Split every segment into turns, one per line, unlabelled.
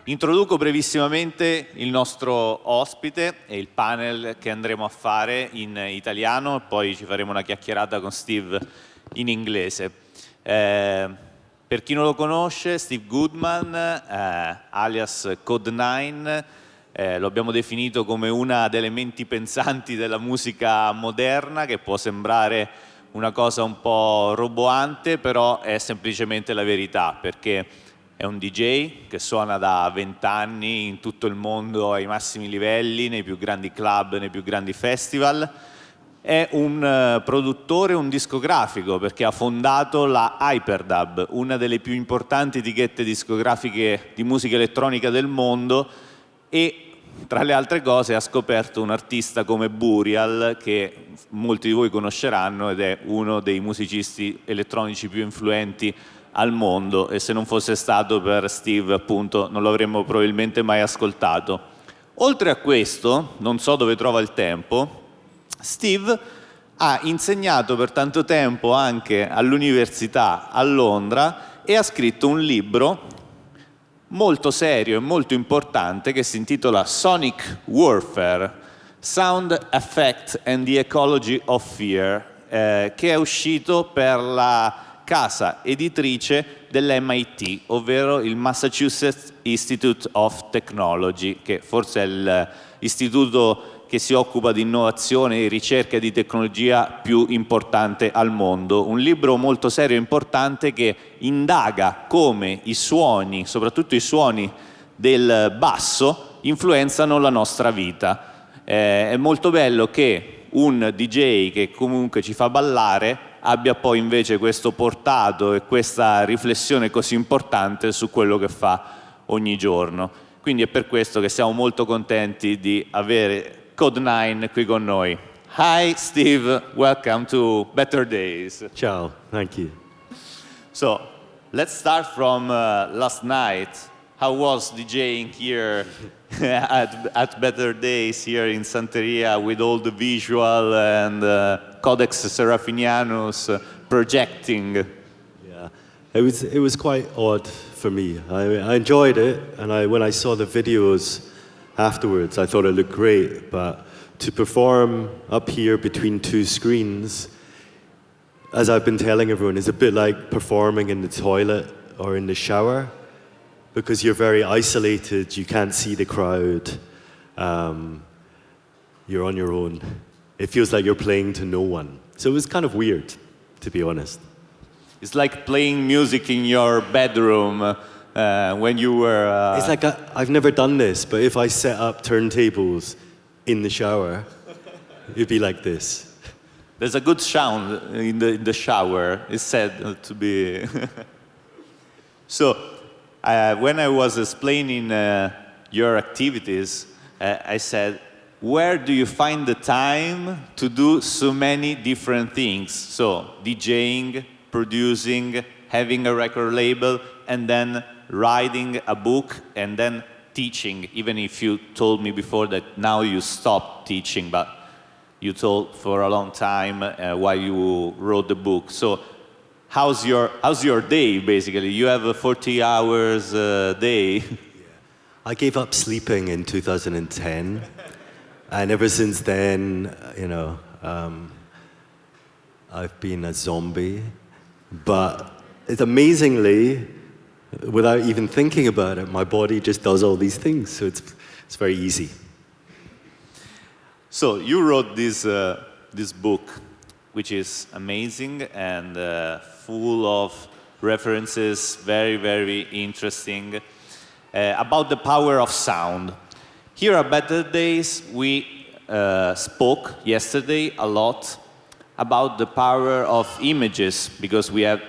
Introduco brevissimamente il nostro ospite e il panel che andremo a fare in italiano, poi ci faremo una chiacchierata con Steve in inglese. Per chi non lo conosce, Steve Goodman, alias Kode9, lo abbiamo definito come una delle menti pensanti della musica moderna, che può sembrare una cosa un po' roboante, però è semplicemente la verità, perché è un DJ che suona da 20 anni in tutto il mondo ai massimi livelli, nei più grandi club, nei più grandi festival. È un produttore, un discografico, perché ha fondato la Hyperdub, una delle più importanti etichette discografiche di musica elettronica del mondo, e tra le altre cose ha scoperto un artista come Burial, che molti di voi conosceranno ed è uno dei musicisti elettronici più influenti al mondo, e se non fosse stato per Steve, appunto, non lo avremmo probabilmente mai ascoltato. Oltre a questo, non so dove trova il tempo, Steve ha insegnato per tanto tempo anche all'università a Londra e ha scritto un libro molto serio e molto importante che si intitola Sonic Warfare, Sound, Effect and the Ecology of Fear, che è uscito per la casa editrice dell'MIT, ovvero il Massachusetts Institute of Technology, che forse è l'istituto che si occupa di innovazione, di ricerca e di tecnologia più importante al mondo. Un libro molto serio e importante che indaga come i suoni, soprattutto i suoni del basso, influenzano la nostra vita. È molto bello che un DJ che comunque ci fa ballare abbia poi invece questo portato e questa riflessione così importante su quello che fa ogni giorno. Quindi è per questo che siamo molto contenti di avere Kode9 qui con noi. Hi Steve, welcome to Better Days.
Ciao, thank you.
So, let's start from last night. How was DJing here at Better Days here in Santeria with all the visual and Codex Seraphinianus projecting?
Yeah, it was quite odd for me. I enjoyed it, and when I saw the videos afterwards, I thought it looked great. But to perform up here between two screens, as I've been telling everyone, is a bit like performing in the toilet or in the shower, because you're very isolated, you can't see the crowd, you're on your own. It feels like you're playing to no one. So it was kind of weird, to be honest.
It's like playing music in your bedroom when you were...
It's like I've never done this, but if I set up turntables in the shower, it'd be like this.
There's a good sound in the shower, it's said to be... So, when I was explaining your activities, I said, where do you find the time to do so many different things? So, DJing, producing, having a record label, and then writing a book, and then teaching, even if you told me before that now you stopped teaching, but you told for a long time while you wrote the book. So, how's your day, basically? You have a 40 hours a day.
Yeah. I gave up sleeping in 2010, and ever since then, I've been a zombie. But it's amazingly, without even thinking about it, my body just does all these things, so it's very easy.
So you wrote this book, which is amazing and full of references, very, very interesting, about the power of sound. Here at Better Days, we spoke yesterday a lot about the power of images, because we have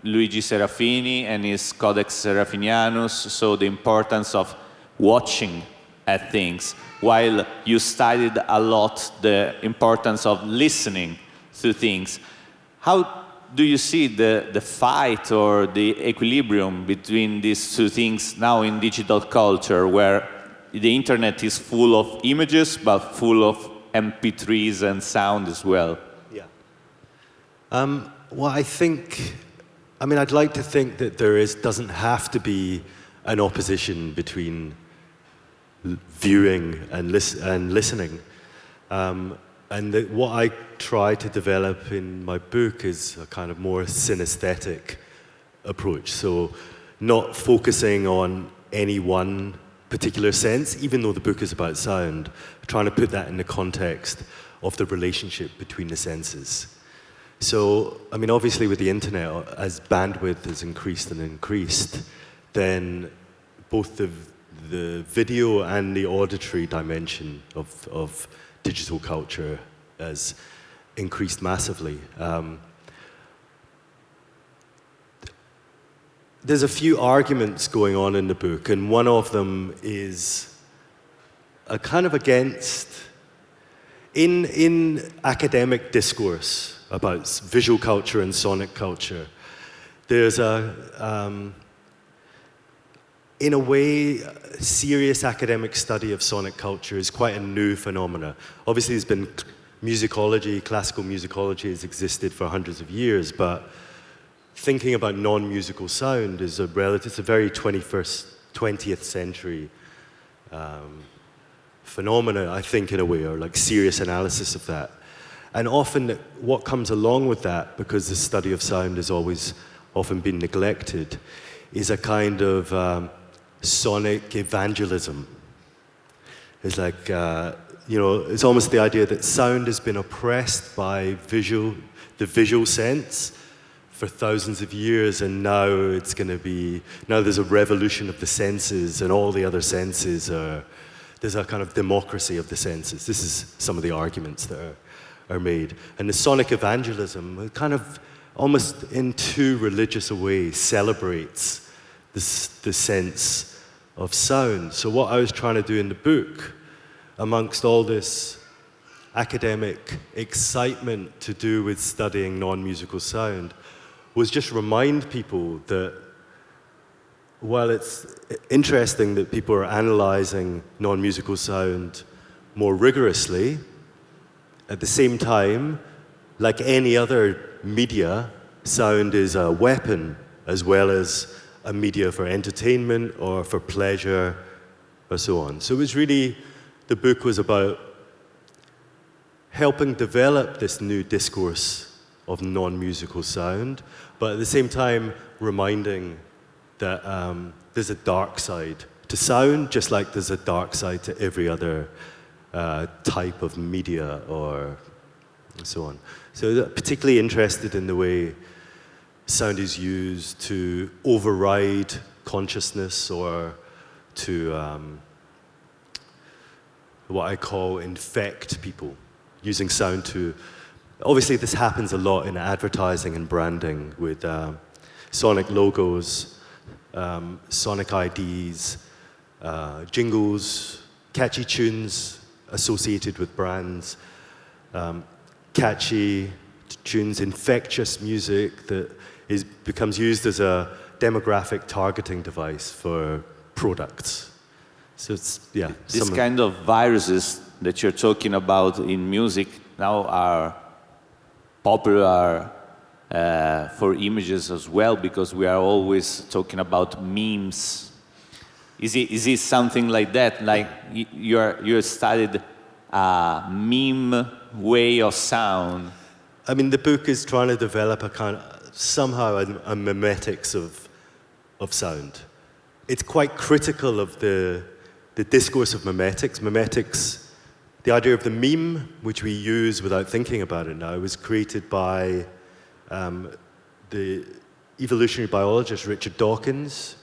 Luigi Serafini and his Codex Seraphinianus, so the importance of watching at things, while you studied a lot the importance of listening to things. How do you see the fight or the equilibrium between these two things now in digital culture, where the internet is full of images but full of MP3s and sound as well?
Yeah. Well, I'd like to think that doesn't have to be an opposition between viewing and listening. What I try to develop in my book is a kind of more synesthetic approach. So not focusing on any one particular sense, even though the book is about sound, trying to put that in the context of the relationship between the senses. So, I mean, obviously with the internet, as bandwidth has increased and increased, then both the video and the auditory dimension of digital culture has increased massively. There's a few arguments going on in the book, and one of them is a kind of against, in academic discourse about visual culture and sonic culture, there's in a way, serious academic study of sonic culture is quite a new phenomena. Obviously, there's been musicology, classical musicology has existed for hundreds of years, but thinking about non-musical sound is it's a very 20th century phenomena, I think, in a way, or like serious analysis of that. And often what comes along with that, because the study of sound has always often been neglected, is a kind of sonic evangelism. It's like, it's almost the idea that sound has been oppressed by the visual sense for thousands of years, and now there's a revolution of the senses, and all the other senses there's a kind of democracy of the senses. This is some of the arguments that are made. And the sonic evangelism, kind of almost in too religious a way, celebrates the sense of sound. So what I was trying to do in the book, amongst all this academic excitement to do with studying non-musical sound, was just remind people that while it's interesting that people are analyzing non-musical sound more rigorously, at the same time, like any other media, sound is a weapon as well as a media for entertainment or for pleasure or so on. So it was really, the book was about helping develop this new discourse of non-musical sound, but at the same time reminding that there's a dark side to sound, just like there's a dark side to every other type of media or so on. So particularly interested in the way sound is used to override consciousness or to what I call infect people, using sound to... Obviously, this happens a lot in advertising and branding with sonic logos, sonic IDs, jingles, catchy tunes associated with brands, catchy tunes, infectious music that becomes used as a demographic targeting device for products. So it's, yeah.
This kind of viruses that you're talking about in music now are popular for images as well, because we are always talking about memes. Is it something like that? Like you studied a meme way of sound?
I mean, the book is trying to develop somehow a memetics of sound. It's quite critical of the discourse of memetics. Memetics, the idea of the meme, which we use without thinking about it now, was created by the evolutionary biologist Richard Dawkins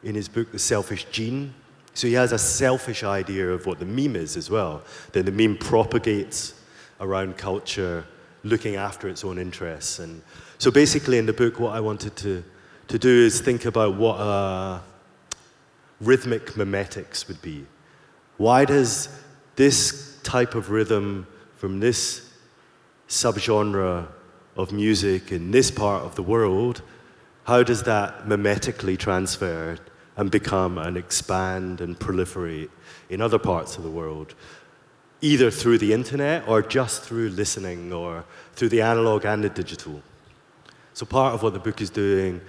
in his book, The Selfish Gene. So he has a selfish idea of what the meme is as well. Then the meme propagates around culture, looking after its own interests. And so basically in the book, what I wanted to do is think about what rhythmic memetics would be. Why does this type of rhythm from this subgenre of music in this part of the world, how does that memetically transfer and become and expand and proliferate in other parts of the world, either through the internet or just through listening or through the analog and the digital? So part of what the book is doing,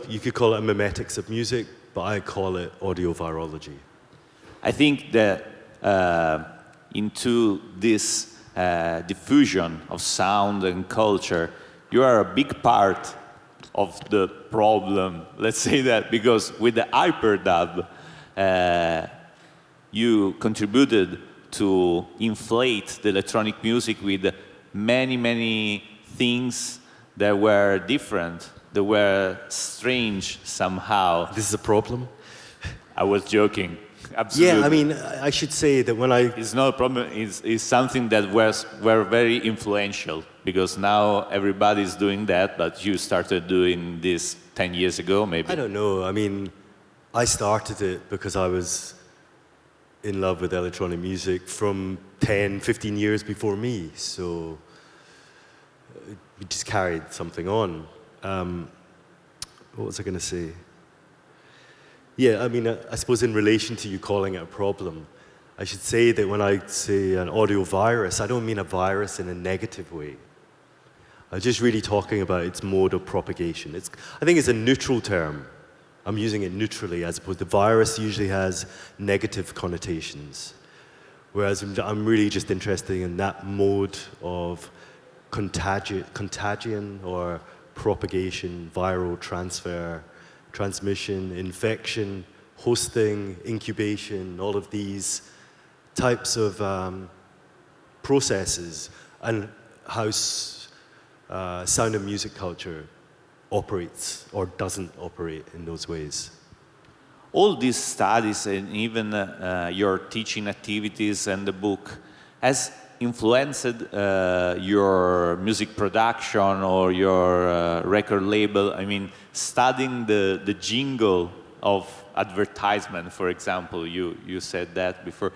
you could call it a memetics of music, but I call it audio virology.
I think that into this diffusion of sound and culture, you are a big part of the problem, let's say that, because with the hyperdub, you contributed to inflate the electronic music with many, many things that were different, that were strange somehow.
This is a problem?
I was joking. Absolutely.
Yeah, I mean, I should say that when I...
It's not a problem, it's something that were very influential, because now everybody's doing that, but you started doing this 10 years ago, maybe?
I don't know. I mean, I started it because I was in love with electronic music from 10, 15 years before me, so we just carried something on. What was I going to say? Yeah, I mean, I suppose in relation to you calling it a problem, I should say that when I say an audio virus, I don't mean a virus in a negative way. I'm just really talking about its mode of propagation. I think it's a neutral term. I'm using it neutrally, as opposed to virus usually has negative connotations. Whereas I'm really just interested in that mode of contagion or propagation, viral transfer, transmission, infection, hosting, incubation, all of these types of processes, and how sound and music culture operates or doesn't operate in those ways.
All these studies and even your teaching activities and the book has influenced your music production or your record label. I mean, studying the jingle of advertisement, for example, you said that before.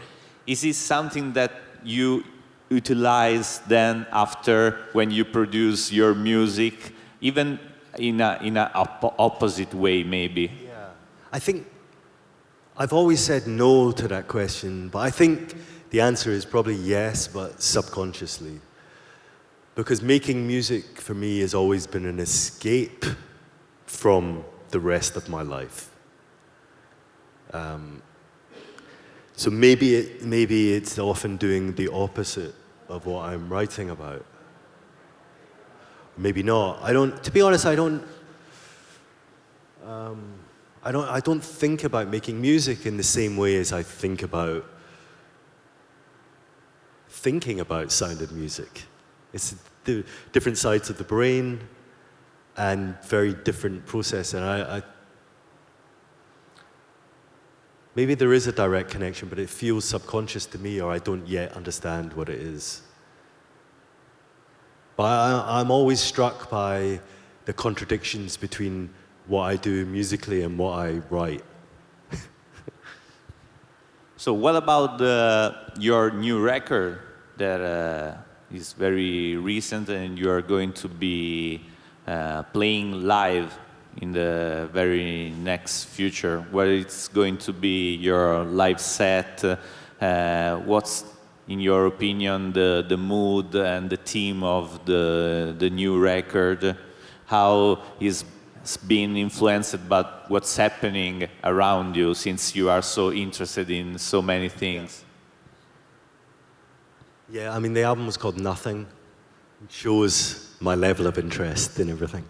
Is it something that you utilize then after when you produce your music, even in a opposite way, maybe?
Yeah, I think I've always said no to that question, but I think the answer is probably yes, but subconsciously. Because making music for me has always been an escape from the rest of my life. So maybe it's often doing the opposite of what I'm writing about. Maybe not. To be honest, I don't think about making music in the same way as I think about thinking about sound and music. It's the different sides of the brain and very different process. And maybe there is a direct connection, but it feels subconscious to me, or I don't yet understand what it is. But I'm always struck by the contradictions between what I do musically and what I write.
So what about your new record that is very recent and you are going to be playing live in the very next future? What is going to be your live set? What's, in your opinion, the mood and the theme of the new record? How is being influenced by what's happening around you, since you are so interested in so many things?
Yeah, I mean, the album was called Nothing. It shows my level of interest in everything.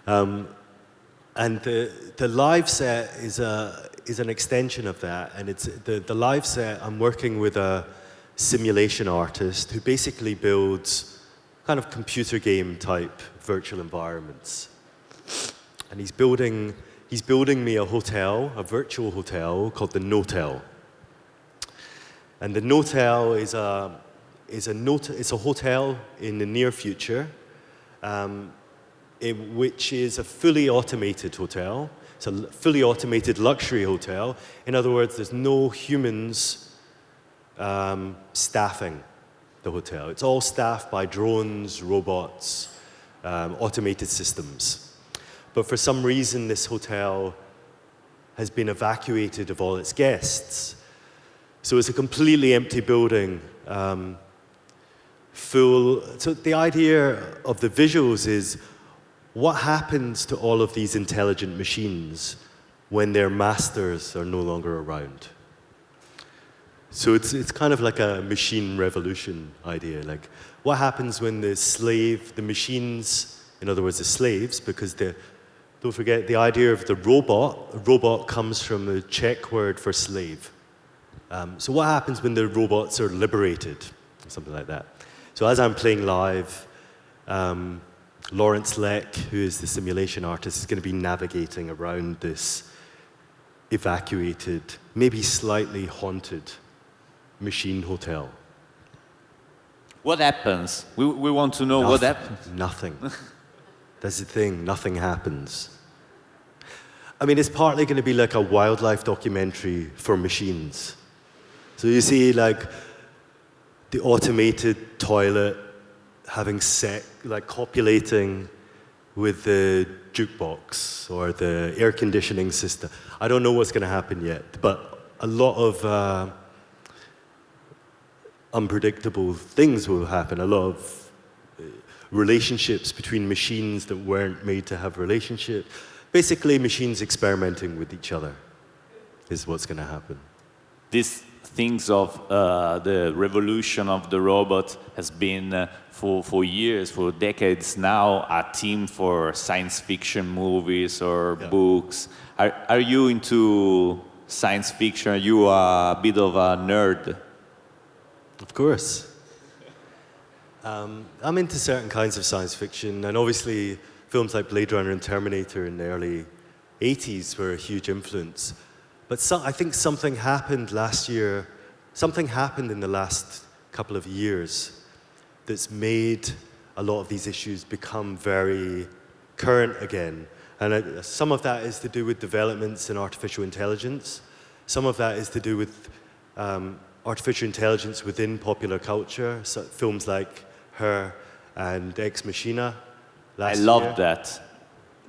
And the live set is an extension of that, and it's the live set. I'm working with a simulation artist who basically builds kind of computer game type virtual environments. And he's building me a hotel, a virtual hotel called the Notel. And the Notel is a hotel in the near future, which is a fully automated hotel. It's a fully automated luxury hotel. In other words, there's no humans staffing the hotel. It's all staffed by drones, robots, automated systems. But for some reason, this hotel has been evacuated of all its guests. So it's a completely empty building, full. So the idea of the visuals is, what happens to all of these intelligent machines when their masters are no longer around. So it's kind of like a machine revolution idea. Like, what happens when the machines, in other words, the slaves, because don't forget the idea of the robot. A robot comes from the Czech word for slave. So what happens when the robots are liberated? Something like that. So as I'm playing live, Lawrence Leck, who is the simulation artist, is going to be navigating around this evacuated, maybe slightly haunted machine hotel.
What happens? We want to know what happens.
Nothing. That's the thing, nothing happens. I mean, it's partly going to be like a wildlife documentary for machines. So you see, like, the automated toilet having like copulating with the jukebox or the air conditioning system. I don't know what's going to happen yet, but a lot of unpredictable things will happen. A lot of relationships between machines that weren't made to have relationships. Basically, machines experimenting with each other is what's going to happen.
These things of the revolution of the robot has been for years, for decades now, a theme for science fiction movies or books. Are you into science fiction? Are you a bit of a nerd?
Of course. I'm into certain kinds of science fiction, and obviously films like Blade Runner and Terminator in the early 80s were a huge influence. But I think something happened last year, something happened in the last couple of years that's made a lot of these issues become very current again. And some of that is to do with developments in artificial intelligence. Some of that is to do with artificial intelligence within popular culture, so films like Her and Ex Machina last year.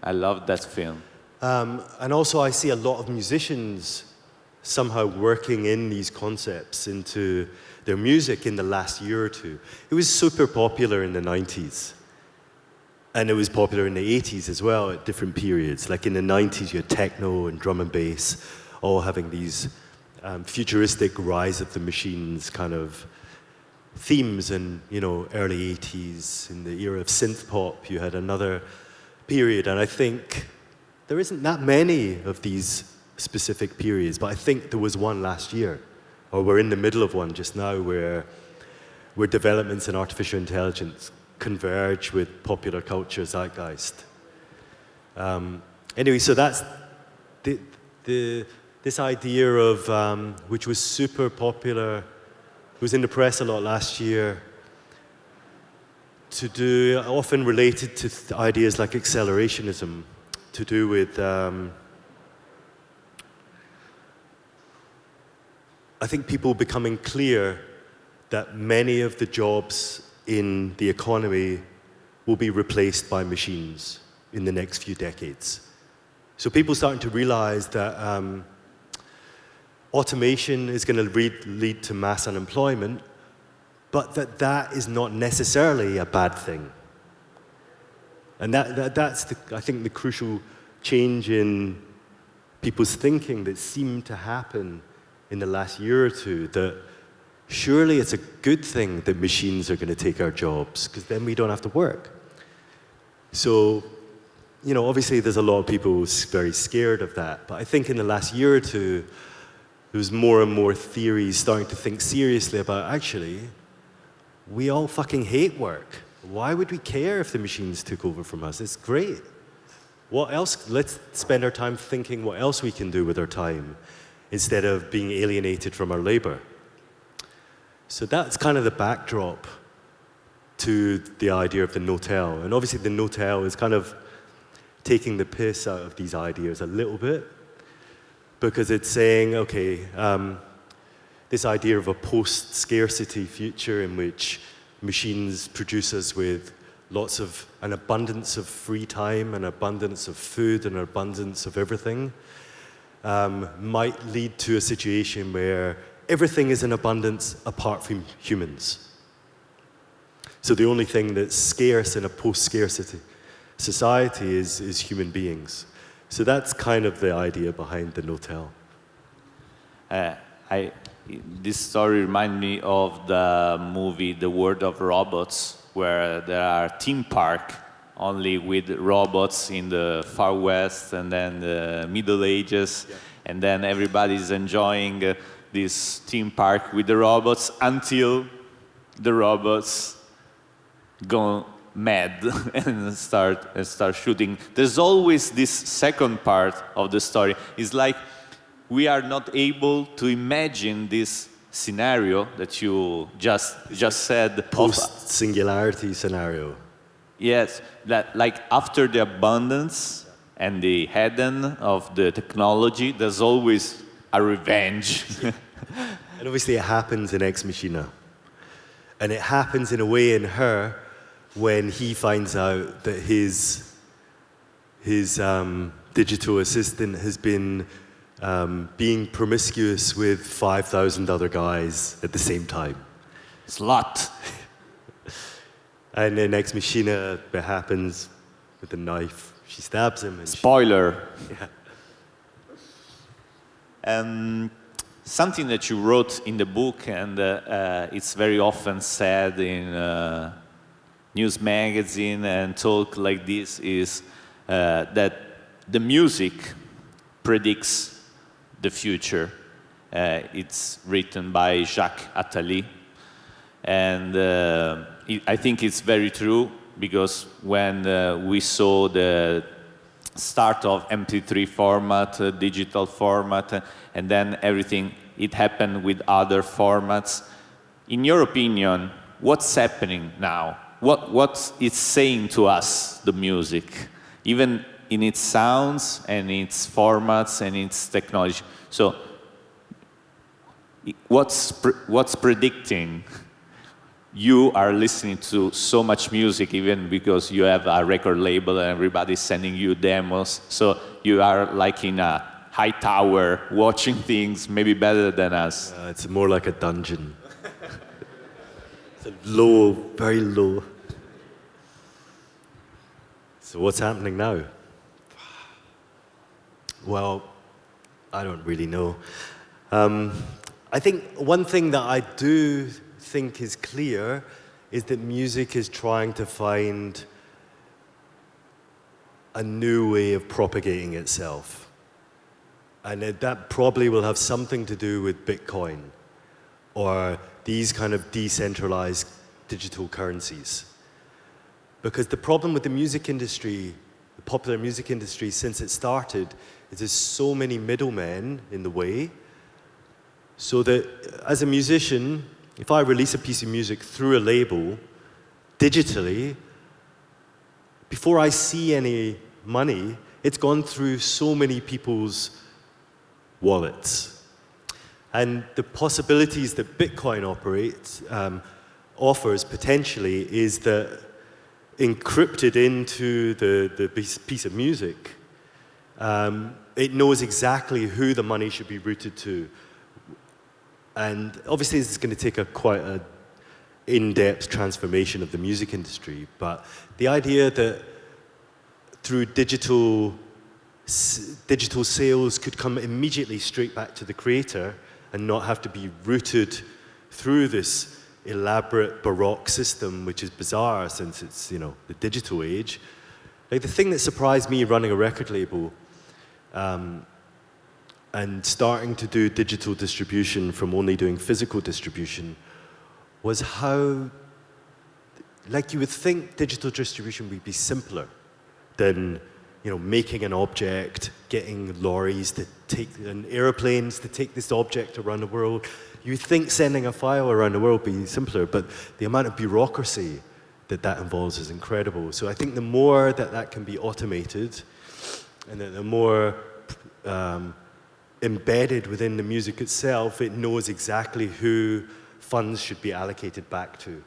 I love that film.
And also I see a lot of musicians somehow working in these concepts into their music in the last year or two. It was super popular in the 90s. And it was popular in the 80s as well at different periods. Like in the 90s, you had techno and drum and bass all having these futuristic rise of the machines kind of themes. And, early 80s, in the era of synth pop, you had another period. And I think there isn't that many of these specific periods, but I think there was one last year, or we're in the middle of one just now, where developments in artificial intelligence converge with popular culture zeitgeist. Anyway, so that's this idea of, which was super popular, it was in the press a lot last year, often related to ideas like accelerationism, to do with, I think people becoming clear that many of the jobs in the economy will be replaced by machines in the next few decades. So people starting to realize that automation is going to lead to mass unemployment, but that is not necessarily a bad thing. And that's, I think, the crucial change in people's thinking that seemed to happen in the last year or two, that surely it's a good thing that machines are going to take our jobs, because then we don't have to work. So, obviously there's a lot of people very scared of that, but I think in the last year or two, there was more and more theories starting to think seriously about, actually, we all fucking hate work. Why would we care if the machines took over from us? It's great. What else? Let's spend our time thinking what else we can do with our time instead of being alienated from our labor. So that's kind of the backdrop to the idea of the no-tell. And obviously the no-tell is kind of taking the piss out of these ideas a little bit, because it's saying, okay, this idea of a post-scarcity future in which machines produce us with an abundance of free time, an abundance of food, an abundance of everything, might lead to a situation where everything is in abundance apart from humans. So the only thing that's scarce in a post-scarcity society is human beings. So that's kind of the idea behind the Notel.
This story reminds me of the movie The World of Robots, where there are theme park only with robots in the Far West and then the Middle Ages, and then everybody's enjoying this theme park with the robots until the robots go mad and start shooting. There's always this second part of the story. It's like we are not able to imagine this scenario that you just said.
Post-singularity scenario.
Yes, that like after the abundance and the hidden of the technology, there's always a revenge.
And obviously it happens in Ex Machina. And it happens in a way in her when he finds out that his digital assistant has been being promiscuous with 5,000 other guys at the same time.
Slut.
And in Ex Machina, it happens with a knife. She stabs him. And
Spoiler.
Yeah.
Something that you wrote in the book, and it's very often said in news magazine and talk like this, is that the music predicts the future. It's written by Jacques Attali, and I think it's very true, because when we saw the start of MP3 format, digital format, and then everything, it happened with other formats. In your opinion, what's happening now? What it's saying to us, the music, even in its sounds and its formats and its technology? So, what's predicting? You are listening to so much music, even because you have a record label and everybody's sending you demos. So you are like in a high tower watching things maybe better than us.
It's more like a dungeon. It's low, very low. So what's happening now? Well, I don't really know. I think one thing that I do think is clear is that music is trying to find a new way of propagating itself. And that probably will have something to do with Bitcoin or these kind of decentralized digital currencies. Because the problem with the music industry, the popular music industry, since it started, is there's so many middlemen in the way, so that as a musician, if I release a piece of music through a label, digitally, before I see any money, it's gone through so many people's wallets. And the possibilities that Bitcoin offers potentially is that encrypted into the piece of music, it knows exactly who the money should be routed to. And obviously this is going to take quite an in-depth transformation of the music industry, but the idea that through digital sales could come immediately straight back to the creator and not have to be routed through this elaborate Baroque system, which is bizarre since it's, the digital age. Like, the thing that surprised me running a record label and starting to do digital distribution from only doing physical distribution was how, like, you would think digital distribution would be simpler than, making an object, getting lorries to and airplanes to take this object around the world. You think sending a file around the world would be simpler, but the amount of bureaucracy that involves is incredible. So I think the more that can be automated, and that the more embedded within the music itself, it knows exactly who funds should be allocated back to.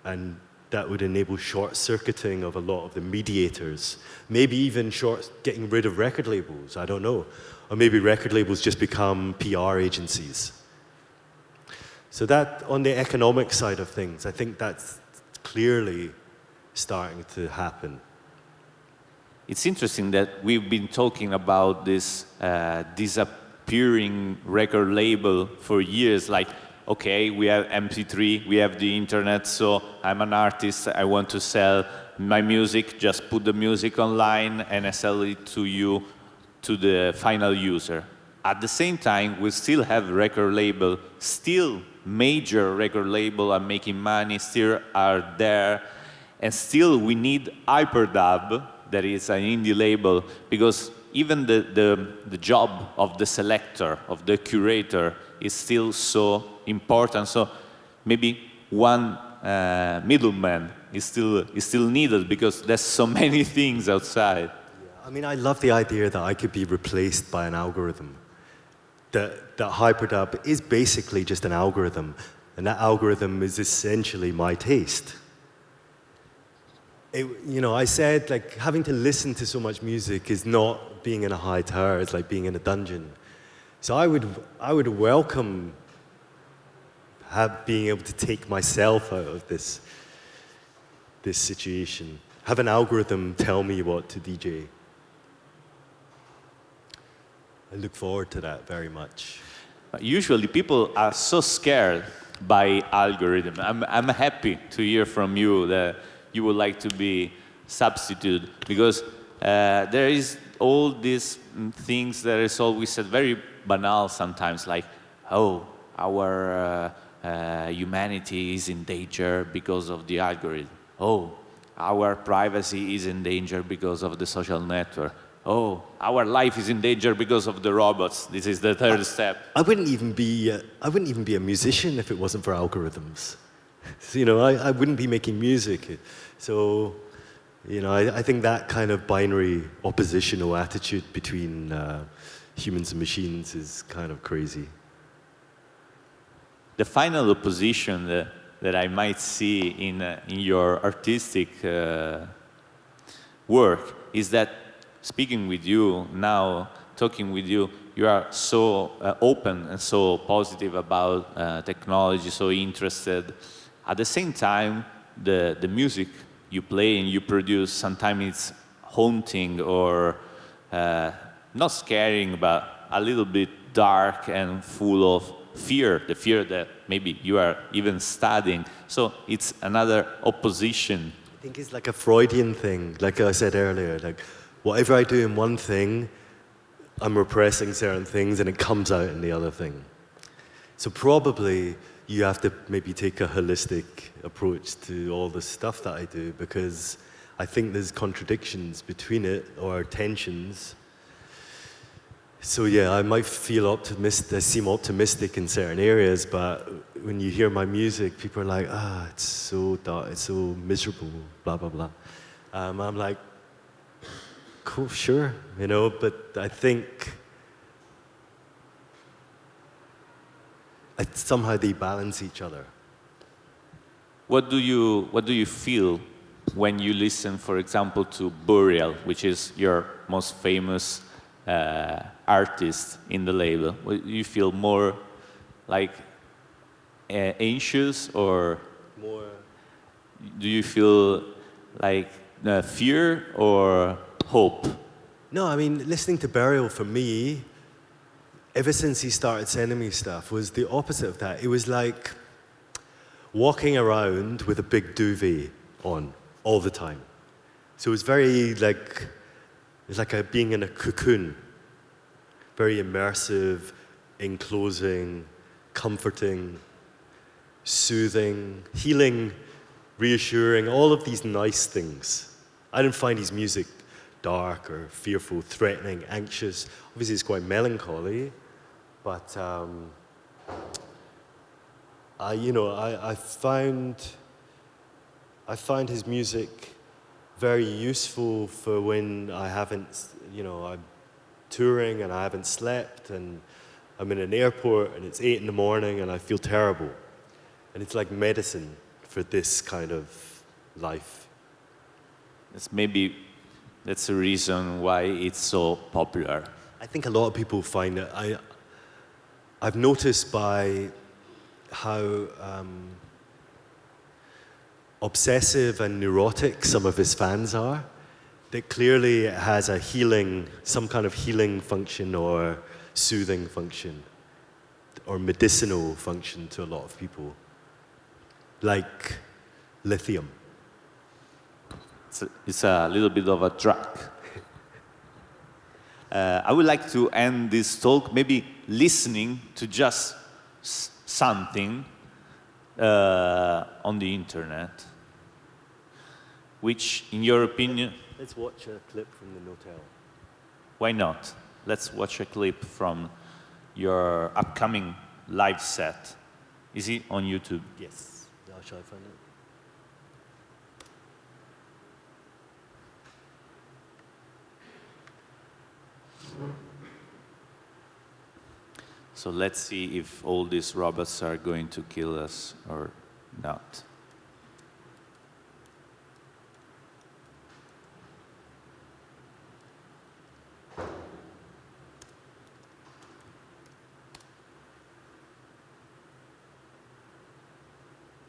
And that would enable short-circuiting of a lot of the mediators. Maybe even getting rid of record labels, I don't know. Or maybe record labels just become PR agencies. So that, on the economic side of things, I think that's clearly starting to happen.
it's interesting that we've been talking about this disappearing record label for years. Like, okay, we have MP3, we have the internet, so I'm an artist, I want to sell my music, just put the music online and I sell it to you, to the final user. At the same time, we still have record label, still major record label are making money, still are there, and still we need Hyperdub, that is an indie label, because even the job of the selector, of the curator, is still so important. So maybe one middleman is still needed because there's so many things outside.
I mean, I love the idea that I could be replaced by an algorithm. That Hyperdub is basically just an algorithm, and that algorithm is essentially my taste. I said, like, having to listen to so much music is not being in a high tower, it's like being in a dungeon. So I would welcome being able to take myself out of this situation. Have an algorithm tell me what to DJ. I look forward to that very much.
Usually people are so scared by algorithm. I'm happy to hear from you that you would like to be substitute, because there is all these things that is always said, very banal sometimes, like, oh, our humanity is in danger because of the algorithm. Oh, our privacy is in danger because of the social network. Oh, our life is in danger because of the robots. This is the third step.
I wouldn't even be a musician if it wasn't for algorithms. So, I wouldn't be making music. So, I think that kind of binary oppositional attitude between humans and machines is kind of crazy.
The final opposition that I might see in your artistic work is that, speaking with you now, talking with you, you are so open and so positive about technology, so interested. At the same time, the music you play and you produce, sometimes it's haunting or not scaring, but a little bit dark and full of fear, the fear that maybe you are even studying. So it's another opposition.
I think it's like a Freudian thing, like I said earlier, like whatever I do in one thing, I'm repressing certain things and it comes out in the other thing. So probably you have to maybe take a holistic approach to all the stuff that I do, because I think there's contradictions between it, or tensions. So yeah, I might feel optimistic, I seem optimistic in certain areas, but when you hear my music, people are like, it's so dark, it's so miserable, blah, blah, blah. I'm like, cool, sure, but I think somehow they balance each other.
What do you feel when you listen, for example, to Burial, which is your most famous artist in the label? Do you feel more like anxious, or
More?
do you feel like fear or hope?
No, I mean, listening to Burial for me, ever since he started sending me stuff, was the opposite of that. It was like walking around with a big duvet on all the time. So it was very like, it's like being in a cocoon. Very immersive, enclosing, comforting, soothing, healing, reassuring, all of these nice things. I didn't find his music dark or fearful, threatening, anxious. Obviously, it's quite melancholy, but I find his music very useful for when I haven't, I'm touring and I haven't slept and I'm in an airport and it's 8 in the morning and I feel terrible. And it's like medicine for this kind of life.
That's the reason why it's so popular.
I think a lot of people find it. I've noticed by how obsessive and neurotic some of his fans are, that clearly has a healing, some kind of healing function or soothing function or medicinal function to a lot of people, like lithium.
It's a little bit of a drug. I would like to end this talk maybe listening to just something on the internet, which, in your opinion...
Let's watch a clip from the Notel.
Why not? Let's watch a clip from your upcoming live set. Is it on YouTube?
Yes. Shall I find it?
So let's see if all these robots are going to kill us or not.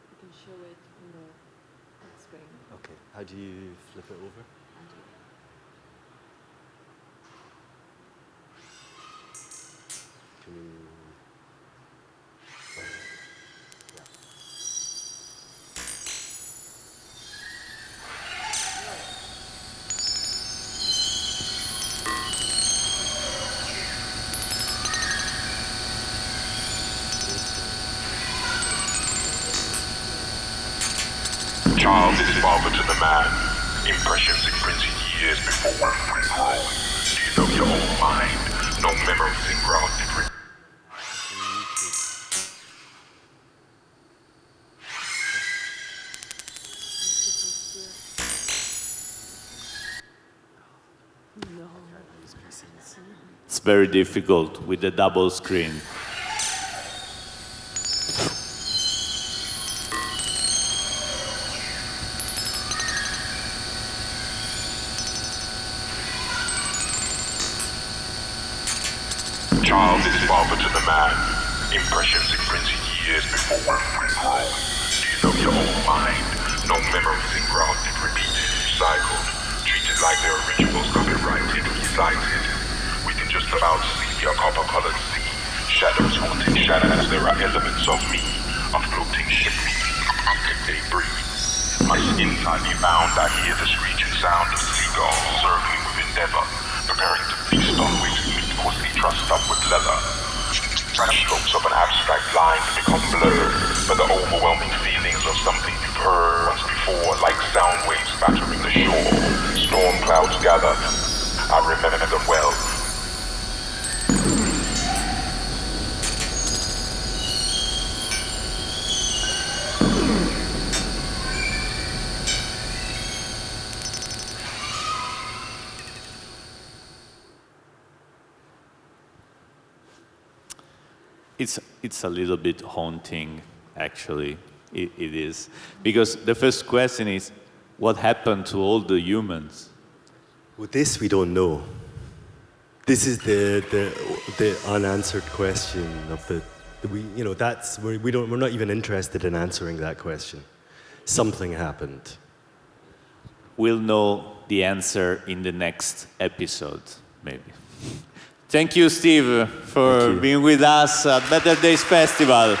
You can show it on the screen.
Okay. How do you flip it over? Can you...
Child is father to the man. Impressions imprinted years before one was grown. Do you know your own mind? No memories engrafted.
No.
It's very difficult with the double screen.
Child is father to the man. Impressions imprinted years before one was grown. Do you know your own mind? No memories engrafted, repeated, recycled, treated like their originals, copyrighted, recited. We can just about see a copper-colored sea. Shadows haunting shadows, there are elements of me. A floating ship meeting debris. My skin tightly bound, I hear the screeching sound of seagulls circling with endeavor, preparing to feast on waste meat coarsely trussed up with leather. Strokes of an abstract line become blurred, but the overwhelming feelings of something you've heard once before, like sound waves battering the shore. Storm clouds gather. I remember them well.
It's a little bit haunting, actually. It is. Because the first question is, what happened to all the humans?
Well, this we don't know. This is the unanswered question of we're not even interested in answering that question. Something happened.
We'll know the answer in the next episode, maybe. Thank you, Steve, for being with us at Better Days Festival.